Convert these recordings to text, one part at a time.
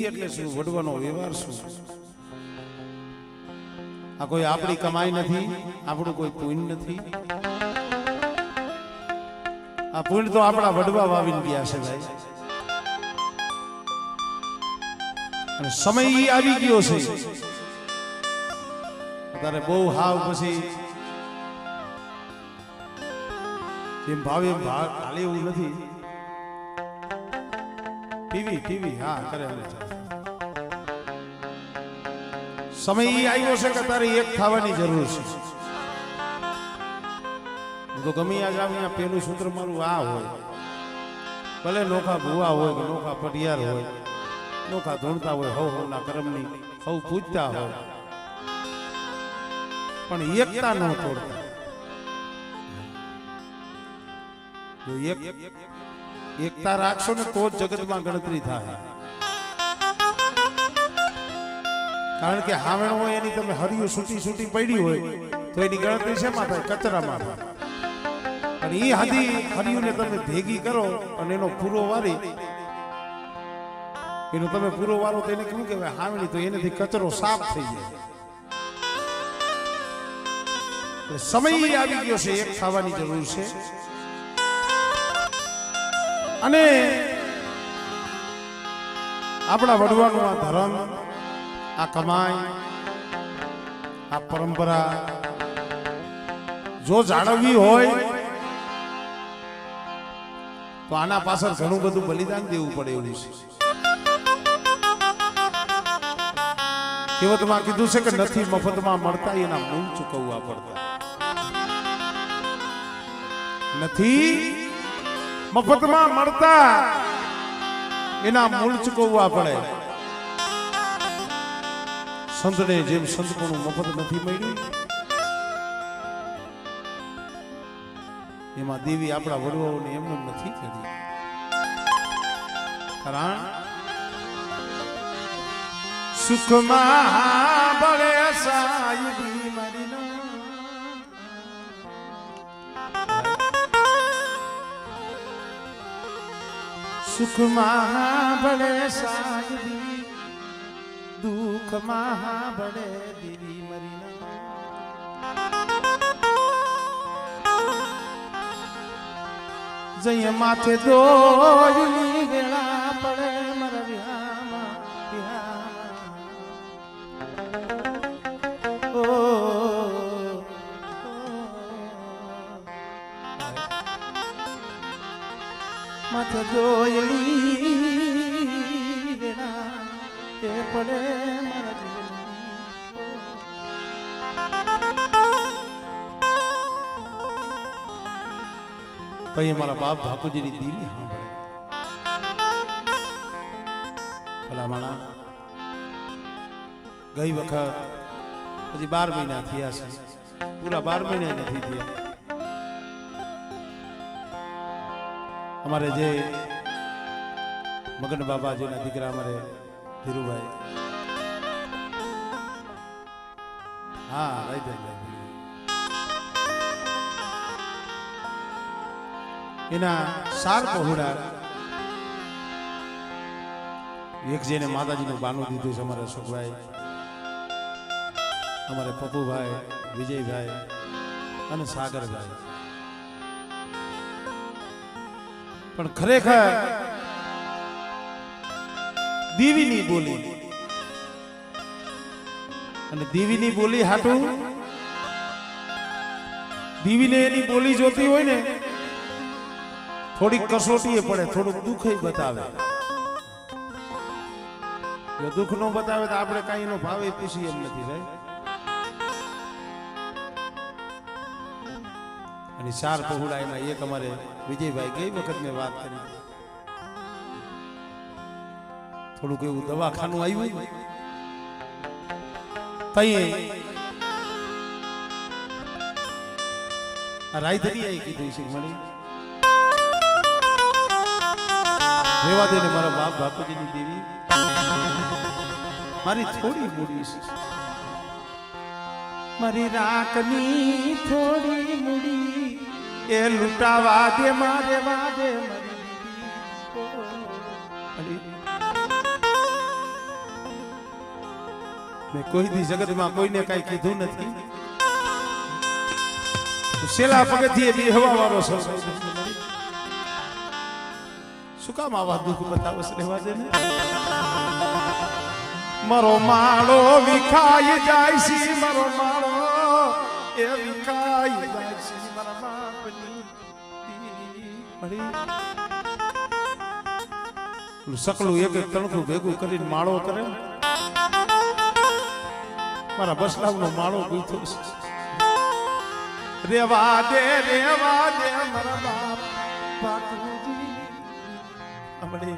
દેવી એટલે શું, વડવાનો વ્યવહાર શું? આ કોઈ આપણી કમાઈ નથી, આપણું કોઈ પુણ્ય નથી. આ પુણ્ય તો આપણા વડવા વાવીને ગયા છે ભાઈ. અને સમય આવી ગયો છે અત્યારે બહુ હાવ પછી જેમ ભાવે એમ ભાગ હાલે એવું નથી. ટીવી હા કરે સમય આવ્યો છે કે તારે એક થવાની જરૂર છે. હું તો ગમે આ જાવ અહીંયા પેલું સૂત્ર મારું આ હોય, ભલે નોખા ભુવા હોય કે નોખા પટિયાર હોય, નોખા ધૂણતા હોય, હવના કર્મની હવ પૂજતા હોય, પણ એકતા ન તોડતા. જો એકતા રાખશો ને તો જ જગતમાં ગણતરી થાય. કારણ કે હાવણ હોય એની તમે હરિયું છૂટી પડી હોય તો એની ગણતરી શેમાં થાય? કચરામાં થાય. અને એ હાથી હરિયું ને તમે ભેગી કરો અને એનો પૂરો વારી, એનો તમે પૂરો વારો તો એને કેવું કહેવાય? હાવણી. તો એનાથી કચરો સાફ થઈ જાય. સમય આવી ગયો છે, એક થવાની જરૂર છે. અને આપણા વડવાનું આ ધર્મ, આ કમાઈ, આ પરંપરા જો જાળવવી હોય તો આના પાછળ ઘણું બધું બલિદાન દેવું પડે એવું છે. કહેવતમાં કીધું છે કે નથી મફતમાં મળતા, એના મૂળ ચૂકવવા પડતા. નથી મફતમાં મળતા, એના મૂળ ચૂકવવા પડે. સંતને જેમ સંતપણું મફત નથી મળ્યું, એમાં દેવી આપણા વડવાઓને એમનું નથી કરી. કારણ સુખમાં બળે સાયબી મરીના, સુખમાં બળે સાયબી, દુઃખમાં બળે દેવી મરીના. જય માથે દોયની વેળા પડે મારા વિહામાં, માથે દોયની વેળા એ પડે મારા પછી મારા બાપ બાપુજીની દીવી સાંભળે. ભલા માણા ગઈ વખત પછી 12 મહિના થયા છે, પૂરા 12 મહિના નથી થયા. અમારે જે મગન બાબાજીના દીકરા અમારે ધીરુભાઈ, હા રાઈભાઈ, એના 4 પહોળા એક જેને માતાજીનું બાનું દીધું છે અમારા સુખભાઈ, અમારે પપ્પુભાઈ, વિજયભાઈ અને સાગરભાઈ. પણ ખરેખર દેવીની બોલી અને દેવીની બોલી હાટું દેવીને એની બોલી જોતી હોય ને થોડીક કસોટી પડે, થોડુંક દુઃખ બતાવે. જો દુઃખ નો બતાવે તો આપણે કઈ નો ભાવે પૂછી એમ નથી ભાઈ. અને 4 પહોળા એના એક અમારે વિજયભાઈ ગઈ વખત મેં વાત કરી, થોડુંક એવું દવાખાનું આવ્યું તઈ રાયધરી આવી કીધું છે મળી રેવા દે ને મારા બાપ બાપુજીની દેવી, મારી થોડી મૂડી છે, મારી રાખની થોડી મૂડી એ લૂંટાવા દે મારે વાદે મારી મેં કોઈ દી જગતમાં કોઈને કાંઈ કીધું નથી. છેલ્લા પગથિયે બી હવા વાળો છો. શું કામ આવા દુઃખ બતાવસ? રહેવા દે ને. મારો માળો વિખાઈ જાય છે, મારો માળો એ વિખાઈ જાય છે, મારા બાપની સકલું એક એક તણખું ભેગું કરીને માળો કરે. મારા બસલાવનો માળો ગૂંથો છે. રેવા દે મારા બાપ બાપુજી અમડે.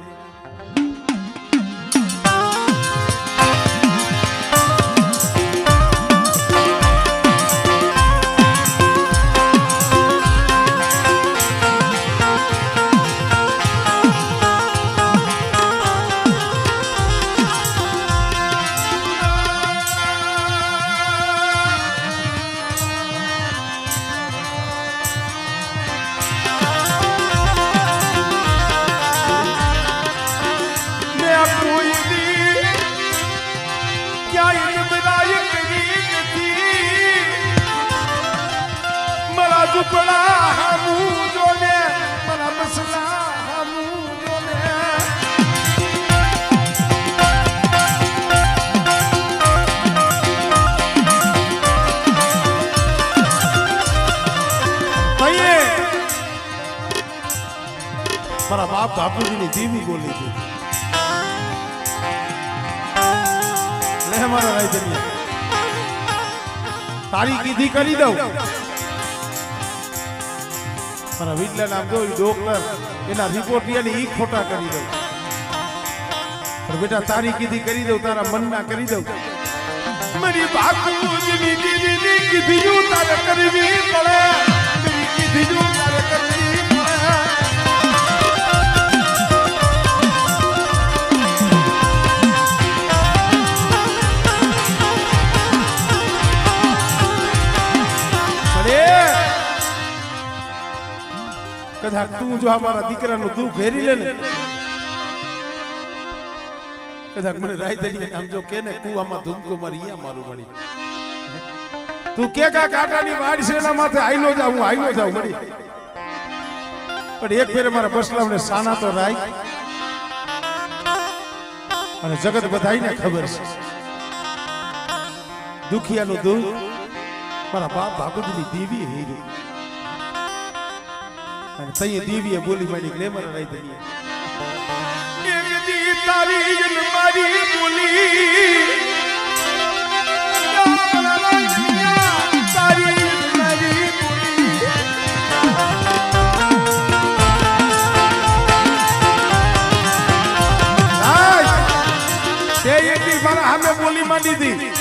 ઝૂંપડા હામું જોને, મારા બસલા હામું જોને. મારા બાપ બાપુજીની ધીમી બોલી હતી. લે મારા રાયદરિયા તારી કીધી કરી દઉં. મારા વિડલા નામ જો ડોક્ટર એના રિપોર્ટ ઈ ખોટા કરી દઉં. પણ બેટા તારી કીધી કરી દઉં, તારા મનના કરી દઉં. મારી બાપુજીની દીદી કીધી તારે કરવી પડે, મારી કીધી તારે કરવી પડે. કદાચ તું જો અમારા દીકરાનું દુઃખ ઘેરી લે ને, કદાચ મને રાયદરિયા નામ જો કે ને કુવામાં ધૂમકો મારી અહીંયા મારું મળી. તું કે કાકાની વાડ છે એના માથે આઈલો જાઉં, હું આઈલો જાઉં મળી. પણ એક ફેરે મારા બસલાવને સાના તો રાય, અને જગત બધાઈને ખબર છે દુખિયાનું દુઃખ મારા બાપ બાપુજીની દેવી હીરી. અને તઈએ દેવીએ બોલી માંડી ગ્લેમર રાયદરિયા એક દી તારી જન મારી બોલી, તારી જન મારી બોલી. તે એક દી મારા સામે બોલી માંડી હતી,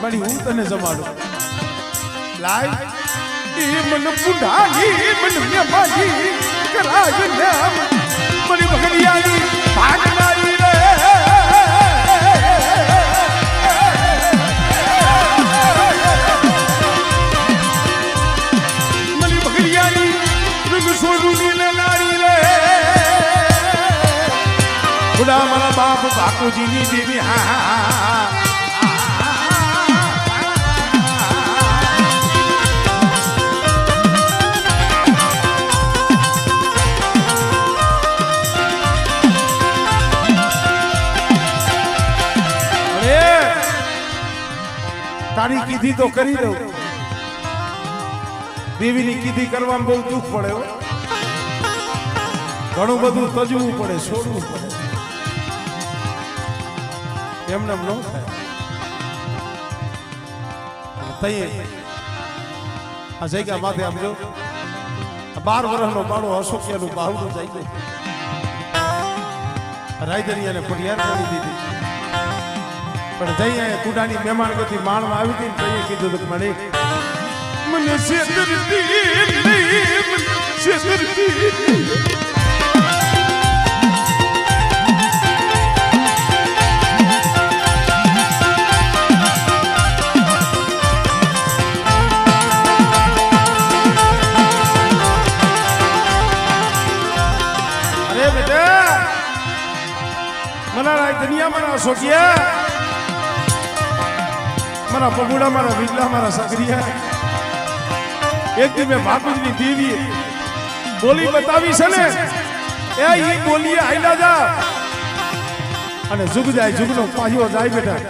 મારી હું તને જમાડું. લાય मन पुंडानी मन माजी कराय नाम मन भगनियानी भागनारी रे. मन भगनियानी रंग सोडूनी नारी रे. खुदा मारा बाप बापूजीनी देवी हा. તારી કીધી તો કરી દઉં. દેવીની કીધી કરવામાં બહુ દુઃખ પડે, ઘણું બધું તજવું પડે, છોડવું પડે, એમને ન થાય. આ જગ્યા માથે આમ જો 12 વર્ષનો બાળો અશોકિયાનું બાહુનું જાય ગયું. રાયદરિયાને ફરિયાદ કરી દીધી, પણ જઈ અહીંયા કુડાની મહેમાન ગતિ માણમાં આવી હતી ને તઈએ કીધું કે મને છેતરતી નહીં, છેતરતી. અરે બેટા મને રાય દુનિયા મારા સોકિયા મારા પગુડા મારા વિજલા મારા સગરિયા એક દી મેં બાપુજીની દેવી બોલી બતાવી છે ને એ ઈ બોલી આઈલા જા અને જુગ જાય જુગનો પાયો જાય બેટા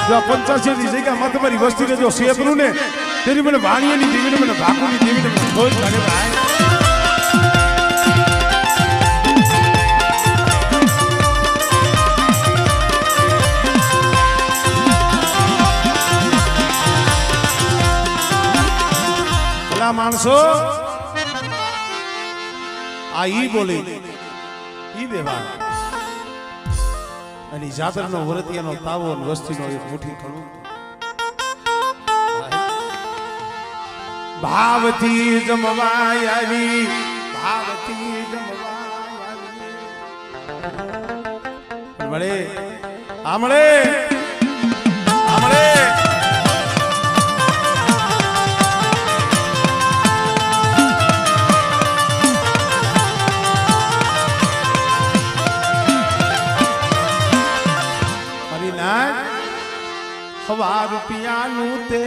જો 85 ની જગ્યા માં તમારી વસ્તી ને જો શેપનું ને તેરી મને વાણીયાની દેવીને મને ભાકુની દેવીને મને કોઈ કાઢે ભાઈ માણસો આ ઈ બોલે ઈ બેવા અને જાતરનો વરતિયાનો તાવો અને વસ્તીનો એક મુઠ્ઠી ખણું ભાવથી જમવાય આવી ભાવથી જમવાય આવી મળે આમળે આમળે હવા રૂપિયાનું તે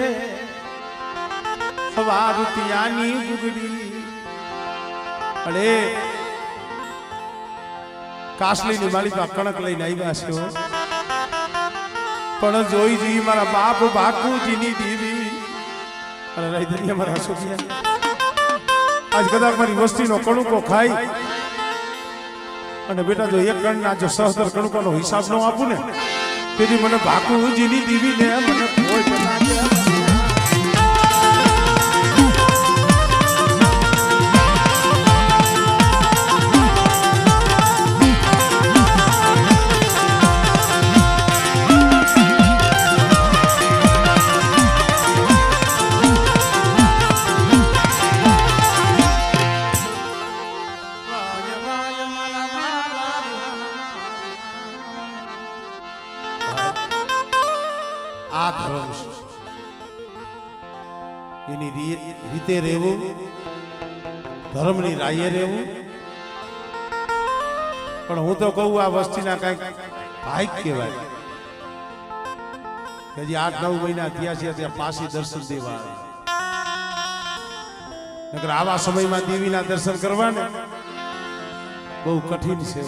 હવા રૂપિયાની ગુગડી અરે કાસલીની માલિકા કણક લઈને આવ્યા છે પણ જોઈ જી મારા બાપ બાકુજીની દેવી અને રહી દરિયા મારા સોફિયા આજ કદાચ મારી વસ્તીનો કણુકો ખાઈ અને બેટા જો એક ગણના જો સહસ્ત્ર કણુકોનો હિસાબ ન આપું ને તેની મને બાકુજીની દેવી ને મને કોઈ આ ધર્મ એની રીતે રહેવું ધર્મની રાયે રહેવું પણ હું તો કહું આ વસ્તીના કઈક ભાઈ કહેવાય કે હજી 8-9 મહિના થયા છે ત્યાં પાછી દર્શન દેવા નકર આવા સમયમાં દેવીના દર્શન કરવા ને બહુ કઠિન છે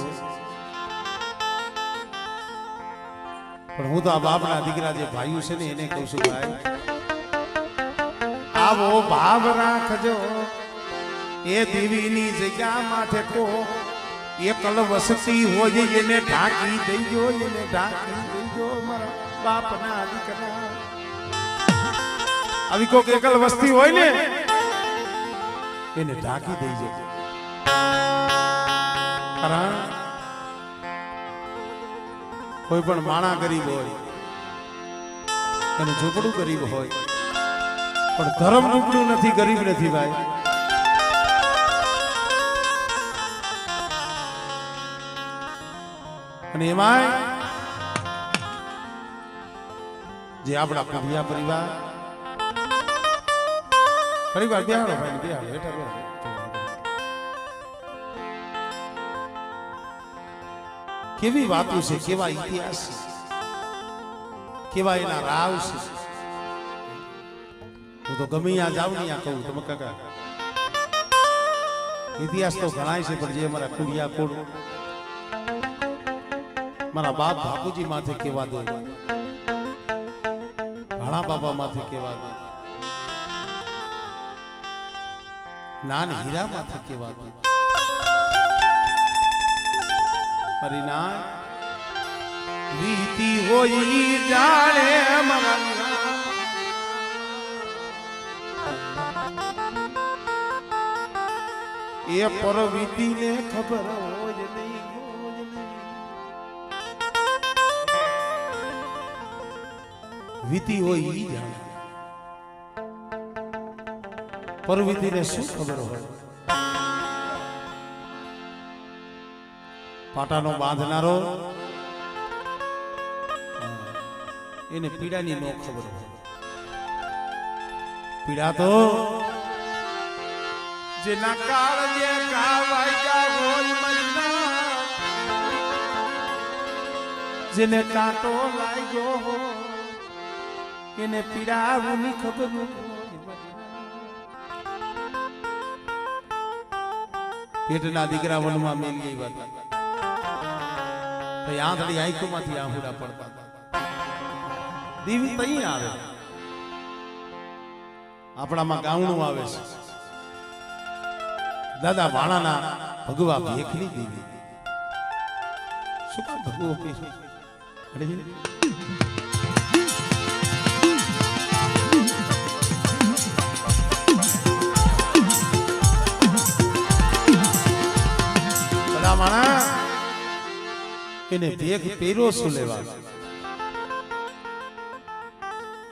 પણ હું તો આ બાપના દીકરા જે ભાઈઓ છે ને એને કહું છું ભાઈ આવો ભાવ રાખજો એ દેવીની જગ્યા માથે કો એકલ વસતી હોય એને ઢાંકી દેજો એને ઢાંકી દેજો મારા બાપના દીકરા આવી કોક એકલ વસ્તી હોય ને એને ઢાંકી દેજો કારણ કોઈ પણ માણા ગરીબ હોય એનું ઝૂંપડું ગરીબ હોય પણ ધર્મ ઝૂંપડું નથી ગરીબ નથી ભાઈ અને એમાંય જે આપણા કુડિયા પરિવાર પરિવાર બેહાડો ભાઈ બેહાડો બેઠા બેહાડો કેવી વાતો છે કેવા ઇતિહાસ કેવા એના રાવ છે હું તો ગમે ત્યાં જાઉં ને ત્યાં કહું તમે કાકા ઇતિહાસ તો ઘણા છે પણ જે અમારા કુડિયા કોડ મારા બાપ બાપુજી માથે કેવા દો ઘણા બાબા માથે કેવા દો નાન હીરા માથે કેવા દો પરિણામ વીતી હોય જાણે એ પર વીતીને ખબર હોય નહીં વીતી હોય ઈ જાણે પર વીતીને શું ખબર હોય પાટાનો બાંધનારો એને પીડાની નો ખબર હોય પીડા તો જેના કાળજે કાવાયા હોય મજના જેને કાંટો લાગ્યો હોય એને પીડાવની ખબર પેટના દીકરા વનમાં મેલી આવ્યા હતા આંધળી આંખોમાંથી આંહુડા પડતા દેવી તઈ આવે આપણામાં ગાવણું આવે છે દાદા વાણાના ભગવા ભેખની દેવી શું કામ ભગવો બધા માણા એને ભેખ પહેરો શું લેવા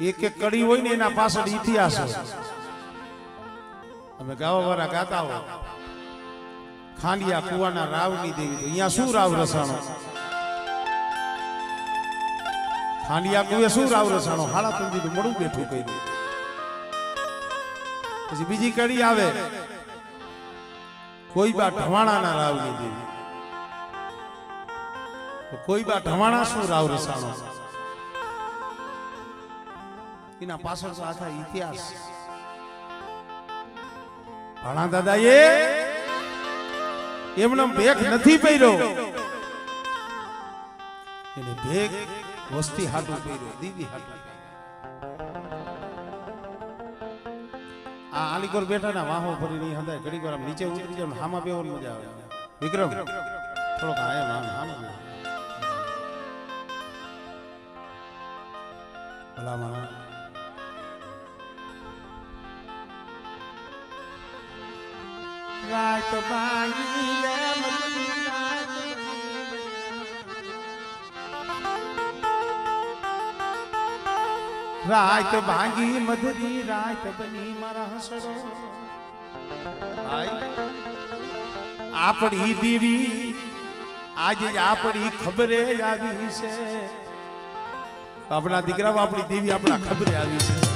એક એક કડી હોય ને એના પાછળ ઇતિહાસ હોય અમે ગાવાવાળા ગાતા હોય ખાંડિયા કુવાના રાવની દેવી તો અહીંયા શું રાવ રસાણો ખાંડિયા કુએ શું રાવ રસાણો હાડા તંદીનું મળું બેઠું કર્યું પછી બીજી કડી આવે કોઈ બા ઢવાણાના રાવની દેવી કોઈ બા ઢવાણા શું રાવ રસાણો એના પાછળ તો આખા ઇતિહાસ ભાણા દાદા એમનો ભેખ નથી પહેર્યો એને ભેખ વસ્તી હાટું પહેર્યો દીદી હાટું આ આલીકોર બેઠા ના વાહો ફરી નહીં હંધાય ઘડીક વાર નીચે ઉતરી જાવ હામાં બેવાની મજા આવે વિક્રમ થોડોક આયા હામાં ભલામણ રાત ભાંગી રાત ભાંગી મધરી રાત બની મારા હસરો આપણી દેવી આજે આપણી ખબરે આવી છે આપણા દીકરાઓ આપણી દેવી આપણા ખબરે આવી છે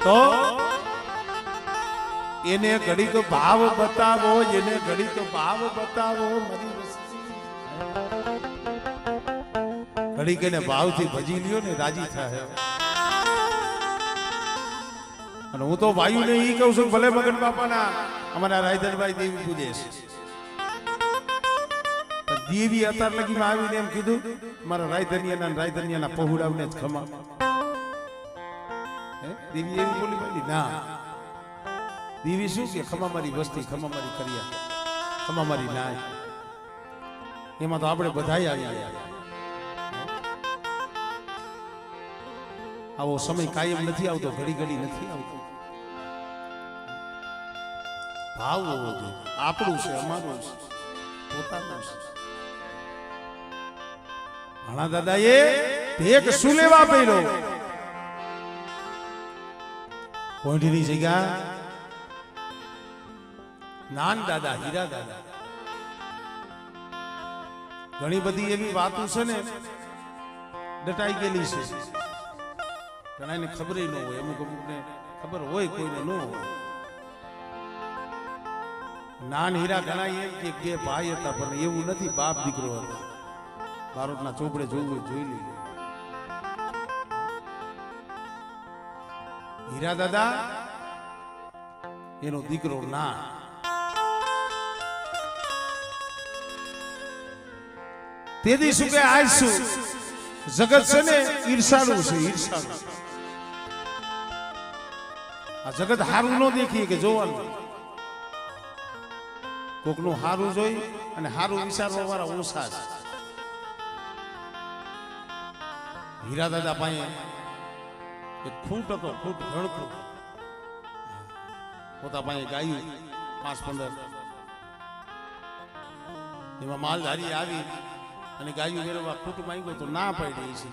તો એને ઘડીક ભાવ બતાવો એને ઘડીક ભાવ બતાવો ઘડીક એને ભાવથી ભજી લ્યો ને રાજી થાય અને હું તો ભાઈઓ ને ઈ કહું છું ભલે મગન બાપાના અમારા રાયધનભાઈ દેવી પૂજે છે દેવી અત્યાર લગીમાં આવીને એમ કીધું મારા રાયધનિયાના પહોળાવને જ ખમા દેવી એવી બોલી પાડી ના દેવી શું કે ખમા મારી વસ્તી ખમા મારી કરિયા ખમા મારી નાય એમાં તો આપણે બધાય આવી આવો સમય કાયમ નથી આવતો ઘડી ઘડી નથી આવતો ભાવ હોવો જોઈએ આપણું છે અમારું છે પોતાનું છે ઘણા દાદાએ ભેખ શું લેવા પહેર્યો કોઈની જગ્યા નાન દાદા હીરા દાદા ઘણી બધી એવી વાતો છે ને ડટાઈ ગયેલી છે ઘણાને ખબર ન હોય અમુક અમુકને ખબર હોય કોઈને ન હોય નાન હીરા ઘણા એમ કે બે ભાઈ હતા પણ એવું નથી બાપ દીકરો હતો બારોટના ચોપડે જોવું જોઈ લીધું હીરા દાદા એનો દીકરો ના તેથી શું કે આજ શું જગત છે ને ઈર્ષાળુ છે ઈર્ષાળુ આ જગત હારું ન દેખીએ કે જોવાનું કોકનું હારું જોઈ અને હારું વિચારવા વાળા ઓછા છે હીરા દાદા પાસે એક ફૂટ હતો ફૂટ ઘણખું પોતા પાસે ગાયું 5-15 એમાં માલધારી આવી અને ગાયું મેળવવા ફૂટ માંગ્યો તો ના પાડી છે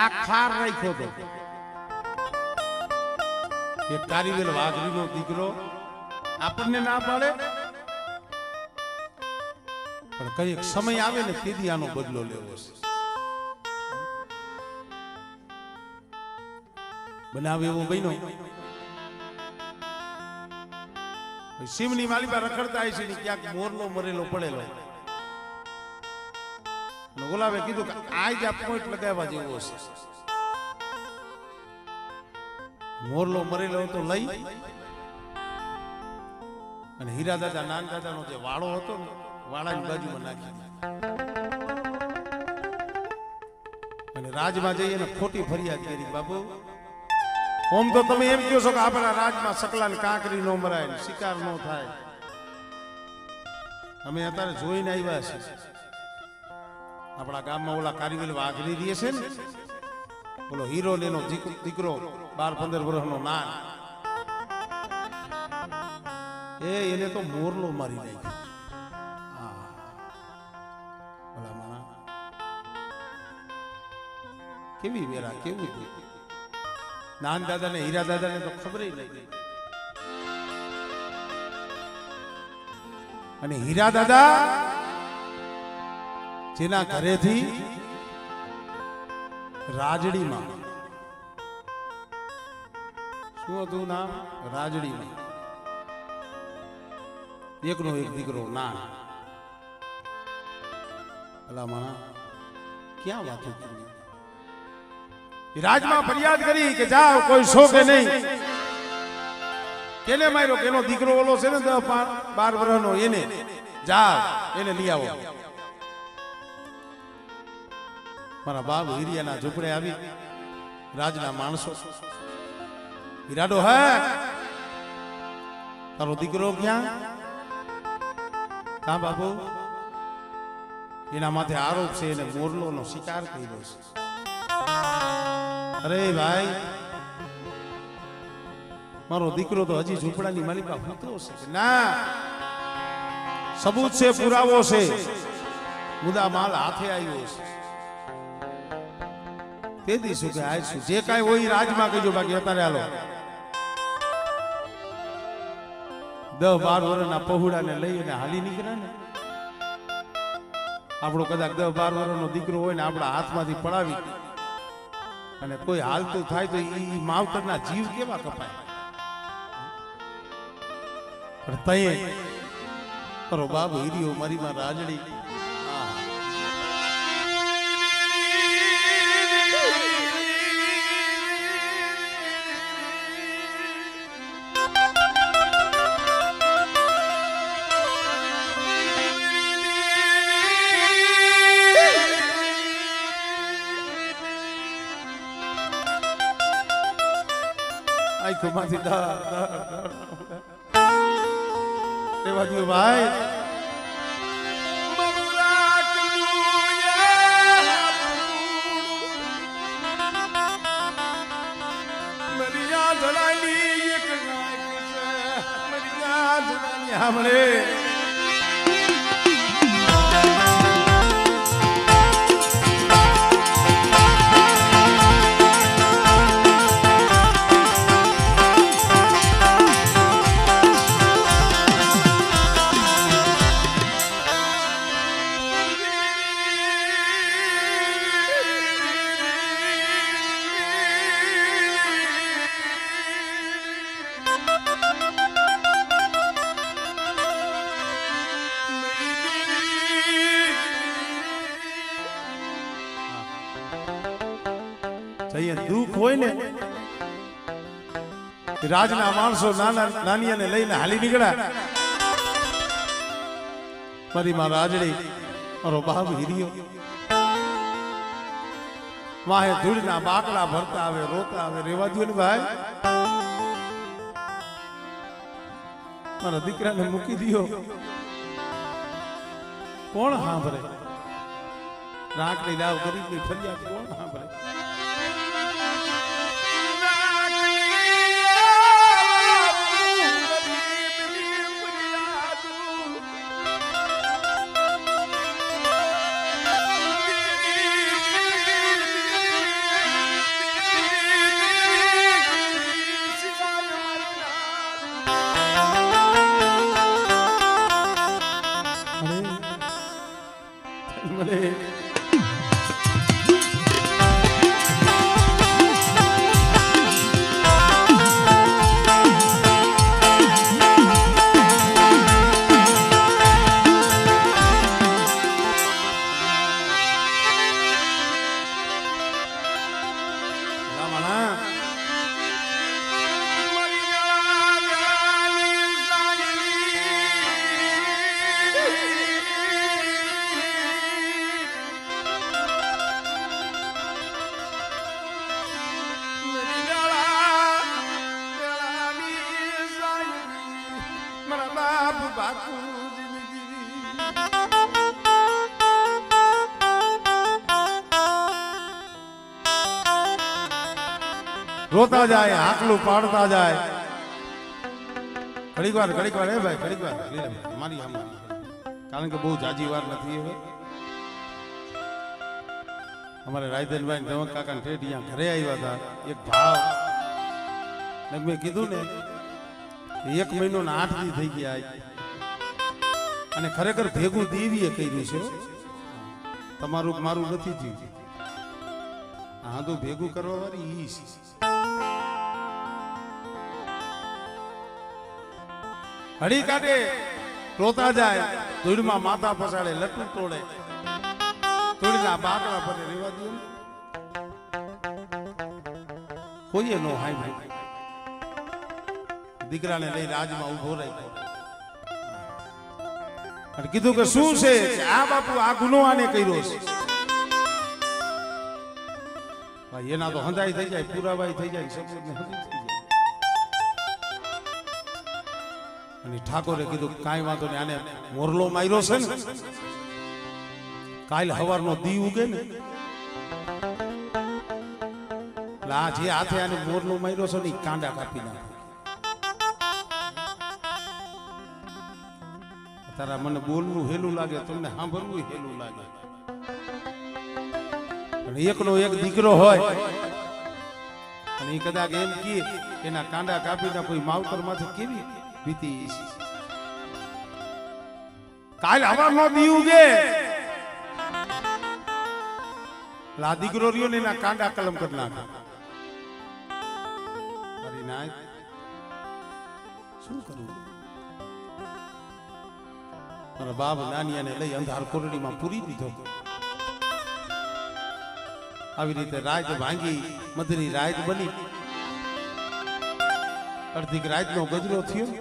આ ખાર રાખ્યો તો કે કારીવેલ વાઘરીનો દીકરો આપણને ના પાડે, પણ કઈ સમય આવે ને તેથી આનો બદલો લેવો છે. બનાવે એવો બન્યો. સિમની માલી પર રખડતા છે ને ક્યાંક મોરલો મરેલો પડેલો. ગુલાબે કીધું કે આજ આ પોઈન્ટ લગાવવા જેવો છે. મોરલો મરેલો તો લઈ અને હીરા દાદા નાન દાદાનો જે વાળો હતો ને વાળાની બાજુમાં નાખી અને રાજમાં જઈ અને ખોટી ફરિયાદ કરી. બાપુ ઓમ તો તમે એમ કહો છો કે આપણા રાજમાં સકલાને કાંકરી નો મરાય, શિકાર નો થાય. અમે અત્યારે જોઈને આવ્યા છે આપણા ગામમાં ઓલા કારીવેલ વાઘરી રહે છે ને, બોલો હીરો ને એનો દીકરો 12-15 વર્ષનો નાન, એને તો મોરલો મારી નાખ્યો. કેવી વેરા, કેવું નાન દાદા ને હીરા દાદા ને તો ખબર નહીં. અને હીરા દાદા જેના ઘરેથી રાજડીમાં, શું હતું નામ? રાજડીમાં એકનો એક દીકરો નાન. ભલામણા ક્યાં વાતો કરી? રાજમાં ફરિયાદ કરી કે જાઓ કોઈ શોકે નહીં. કેને માર્યો? કે એનો દીકરો ઓલો છે ને 10-12 વર્ષનો, એને જાઓ એને લઈ આવો. મારા બાપ હીરિયાના ઝૂંપડે આવી રાજના માણસો, હીરાડો હે તારો દીકરો ક્યાં? કા બાપુ? એના માથે આરોપ છે એને મોરલોનો શિકાર કર્યો છે. અરે ભાઈ મારો દીકરો તો હજી ઝૂંપડાની માલિકા ભૂતો છે. ના, સબૂત છે, પુરાવો છે, મુદ્દા માલ હાથે આવ્યો છે. તે દીશું કે આવીશું જે કાંઈ હોય રાજમાં કહેજો, બાકી અત્યારે હાલો 10-12 વર્ષના પહોળાને લઈ અને હાલી નીકળ્યા ને. આપણો કદાચ 10-12 વર્ષનો દીકરો હોય ને આપણા હાથમાંથી પડાવી અને કોઈ હાલતું થાય તો એ માવતરના જીવ કેવા કપાય. પણ તયે મારો બાપ હીરિયો, મારી માં રાજડી, આંખોમાંથી રેવા દો ભાઈ. સાંભળે દુઃખ હોય ને રાજના માણસો નાનીયાને લઈને હાલી નીકળ્યા. મારી માં રાજડી, મારો બાપ હીરિયો વાહે ધૂળના બાકડા ભરતા આવે, રોતા આવે. રેવા દો ને ભાઈ, મારા દીકરાને મૂકી દિયો. કોણ સાંભળે? રાખડી દાવ ગરીબની ફરિયાદ કોણ સાંભળે? રોતા જાય, હાકલું પાડતા જાય. ઘડીક વાર એ ભાઈ ઘડીક વાર મારી આમાં, કારણ કે બહુ જાજી વાર નથી હવે. અમારે રાયધનભાઈ ધમક કાકા ઠેઠ ઘરે આવ્યા હતા. એક ભાવ મેં કીધું ને 1 મહિનો ને 8 દી થઈ ગયા, અને ખરેખર ભેગું દેવીએ કર્યું છે. તમારું મારું નથી થયું. હા તો ભેગું કરવા વાળી ઈ છે. હળી કાઢે, રોતા જાય, ધૂળમાં માથા પસાડે, લટું તોડે, તોડીના બાકડા પર રેવા દે. કોઈએ નો હાય ભાઈ. દીકરાને લઈ રાજમાં ઉભો રહી અને કીધું કે શું છે? આ બાપુ આ ગુનો આને કર્યો છે. ભાઈ એના તો હંધાઈ થઈ જાય, પુરાવાઈ થઈ જાય, સબૂત ને હંધાઈ થઈ જાય. અને ઠાકોરે કીધું કાંઈ વાંધો નહીં, આને મોરલો માર્યો છે ને, કાલ હવારનો દી ઉગે ને, આ જે હાથે આને મોરલો માર્યો છે ને એ કાંડા કાપી નાખે. તારા મને બોલવું હેલું લાગે, તમને સાંભળવું હેલું લાગે. અને એકનો એક દીકરો હોય અને એ કદાચ એમ કહે એના કાંડા કાપીને કોઈ માવતર માંથી કેવી ભીતી. કાલ હવાનો દી ઉગે, આ દીકરો રહ્યો ને એના કાંડા કલમ કરી નાખે. શું કરવું? મારા બાપ નાનિયાને લઈ અંધાર કોરડીમાં પૂરી દીધો. આવી રીતે રાત ભાંગી, મધરી રાત બની, અડધી રાતનો ગજરો થયો.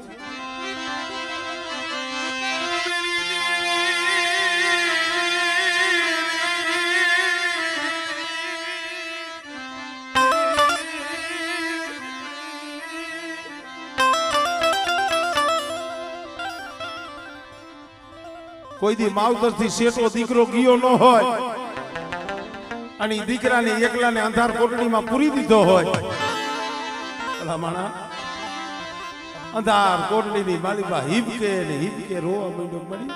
કોઈ દી માવતર થી શેઠો દીકરો ગયો ન હોય અને દીકરાને એકલાને અંધાર કોટડીમાં પૂરી દીધો હોય. ભલામણા અંધાર કોટડીની માલિકા હિબકે ને હિબકે રોવા માંડ્યો. મળી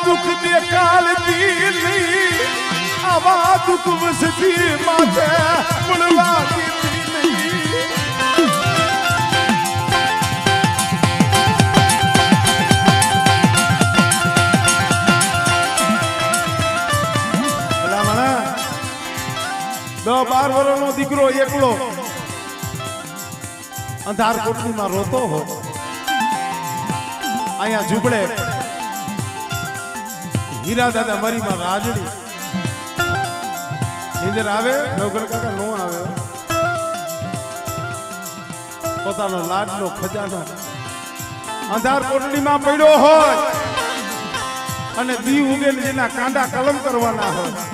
दुख दे काल दी आवा दुख वसती माते मुड़वा दी नहीं. ભલામણા 10-12 વર્ષનો દીકરો એકલો અંધાર કોટડીમાં રોતો હો. અહીંયા ઝૂંપડે હીરા દાદા મારી માં રાજડી નીંદર આવે, નવગર કાકા નો આવે. પોતાનો લાડનો ખજાનો અંધાર કોટડીમાં પડ્યો હોય અને દી ઉગે જેના કાંડા કલમ કરવાના હોય,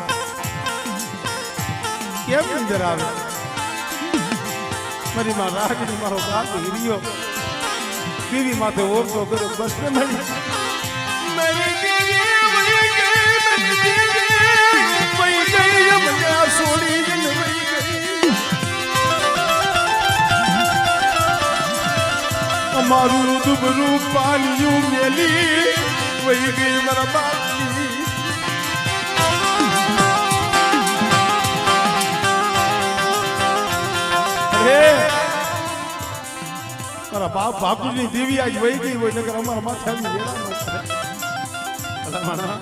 કેમ નીંદર આવે? મારી માં રાજડી મારો બાપ હીરિયો દેવી માથે ઓરતો કર્યો. બસ ને મારી અમારું દુબરું પાલિયું મેલી વહી ગઈ મારા બાપની. મારા બાપ બાપુની દેવી આજ વહી ગઈ હોય નકર અમારા માથે આવી વેળા ન કરે. ભલા માણા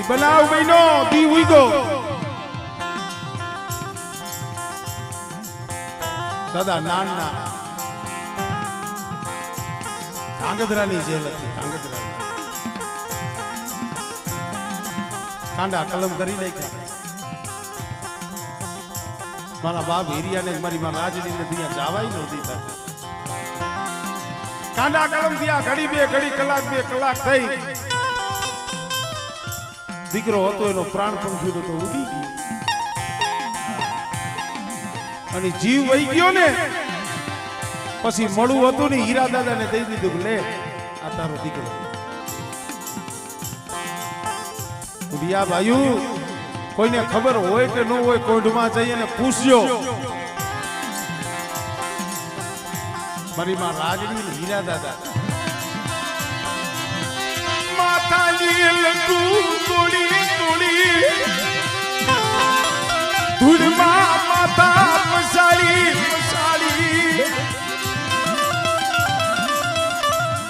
બનાવ બહેનો દી ઉઈગો દાદા નાનના કાંગધરાની જેલ હતી. કાંગધરા કાંડા કલમ કરી નાખ્યા. મારા બાપ હિરિયાને મારી માં રાજડીને ત્યાં જવાય નહોતી થતી. કાંડા કલમ થયા. ઘડી બે કલાક થઈ. દીકરો હતો એનો પ્રાણ પંખી તો ઉડી ગયો અને જીવ વહી ગયો ને પછી મળું હતું ને હીરા દાદાને દઈ દીધું કે લે આ તારો દીકરો. ઉડિયા ભાઈ કોઈને ખબર હોય કે ન હોય કોઢમાં જઈને પૂછજો. મારી માં રાજડી ને હીરા દાદા માતાજી લડ્ડુ તોડી ધૂળમાં માતા પસાડી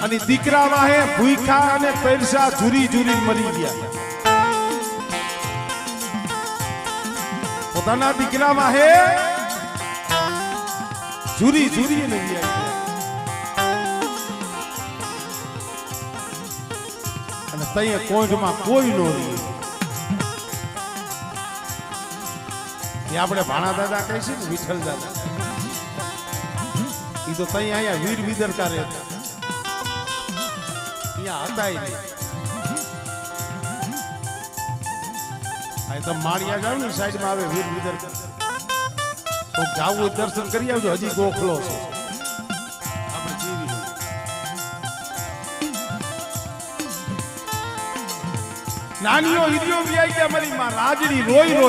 અને દીકરા વાહે ભૂખા અને પૈસા ઝુરી મરી ગયા. પોતાના દીકરા વાહે ઝુરી ને ગયા અને તઈએ કોઈમાં કોઈ નો રહી. આપણે ભાણા દાદા કહે છે ને વિઠ્ઠલ દાદા એ તો તઈ અહીંયા વીર વિદરકા રહેતા અહીંયા હતા નહીં. આ તો માળિયા જાવ ને સાઈડમાં આવે વીર વિદરકા તો જાવું દર્શન કરી આવજો. હજી ગોખલો છે આપણે જીવી નાનીઓ હિરિયો બી આવી ગયા. મારી માં રાજડી રોય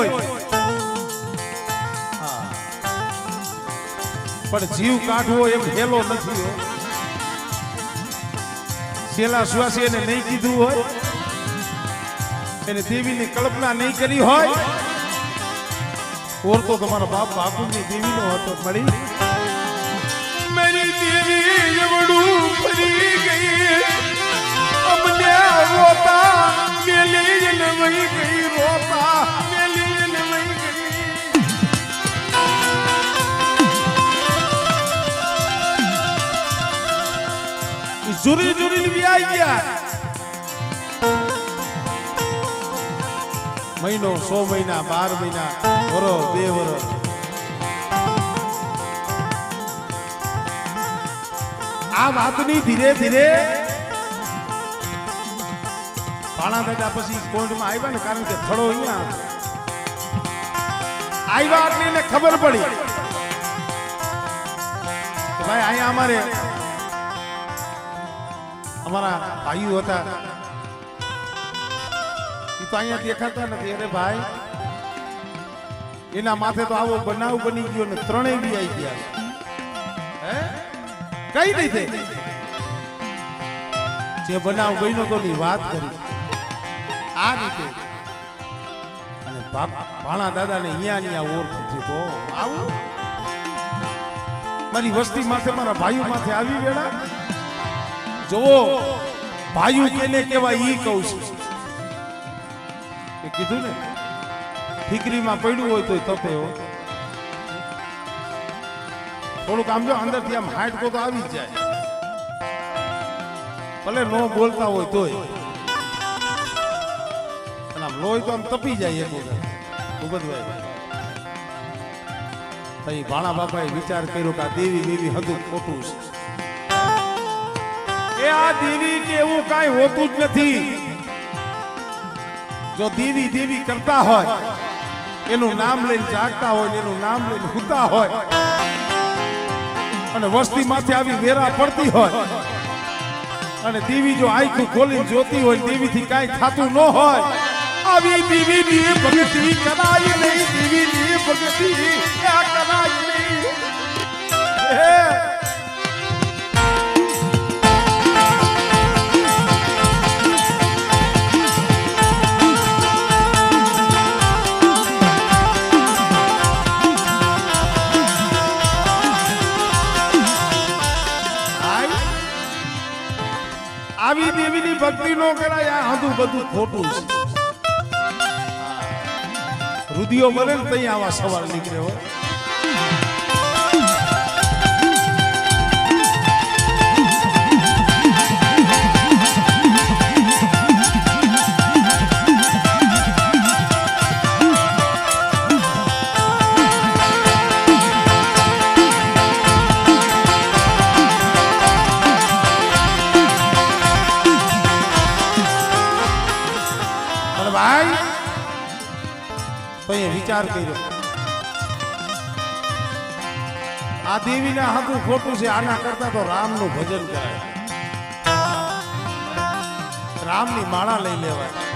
પણ જીવ કાઢવો એમ હેલો નથી. છેલ્લા શ્વાસે એને નહીં કીધું હોય, એને દેવીની કલ્પના નહીં કરી હોય, ઓર તો તમારા બાપ બાપુની દેવીનો હતો મળી. મારી દેવી એવડું ફરી ગઈ અમને રોતા મેલીને વહી ગઈ રોતા મેલીને વહી ગઈ. ઝુરી બી આવી ગયા. મહિનો 100 મહિના 12 મહિના વરો 2 વરો આ વાતની ધીરે ધીરે ભાણા દાદા પછી કોર્ટમાં આવ્યા ને, કારણ કે થડો અહીંયા આવ્યા એટલે એને ખબર પડી કે ભાઈ અહીંયા અમારા ભાઈઓ હતા એ તો અહીંયા દેખાતા નથી. અરે ભાઈ એના માથે તો આવો બનાવ બની ગયો ને ત્રણેય બી આવી ગયા. હે કઈ રીતે જે બનાવ બન્યો તો ની વાત કરી આ રીતે. અને ભાણા દાદાને અહીંયા ઓળખી તો આવું મારી વસ્તી માથે મારા ભાઈઓ માથે આવી વેળા જો ભાઈઓ કેને કેવાય ઈ કહું છું. એ કીધું ને ઠીકરીમાં પડ્યું હોય તોય તપે હો. થોડુંક આમ જો અંદરથી આમ હાટકો તો આવી જ જાય, ભલે નો બોલતા હોય તોય. અને આમ લોહી તો આમ તપી જાય એક વખત ભૂપતભાઈ. તઈ ભાણા બાપાએ વિચાર કર્યો કે આ દેવી હતું ખોટું છે. એ આ દેવી કે એવું કાંઈ હોતું જ નથી. જો દેવી કરતા હોય, એનું નામ લઈને જાગતા હોય, એનું નામ લઈને હુતા હોય, અને વસ્તી માથે આવી વેરા પડતી હોય, અને દેવી જો આંખું ખોલીને જોતી હોય, દેવીથી કાંઈ થતું ન હોય, આવી દેવીની ભક્તિ કરાય નહીં. દેવીની ભક્તિ કરાય નહીં. ભક્તિ નો કરાય આ હંધું બધું ખોટું છે રુધિયો બને ને તઈ આવા સવાલ નીકળે હોય ભાઈ તો એ વિચાર કર્યો આ દેવીના હાથું ખોટું છે આના કરતા તો રામનું ભજન કરાય રામની માળા લઈ લેવાય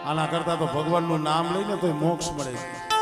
આના કરતા તો ભગવાનનું નામ લઈને તો મોક્ષ મળે છે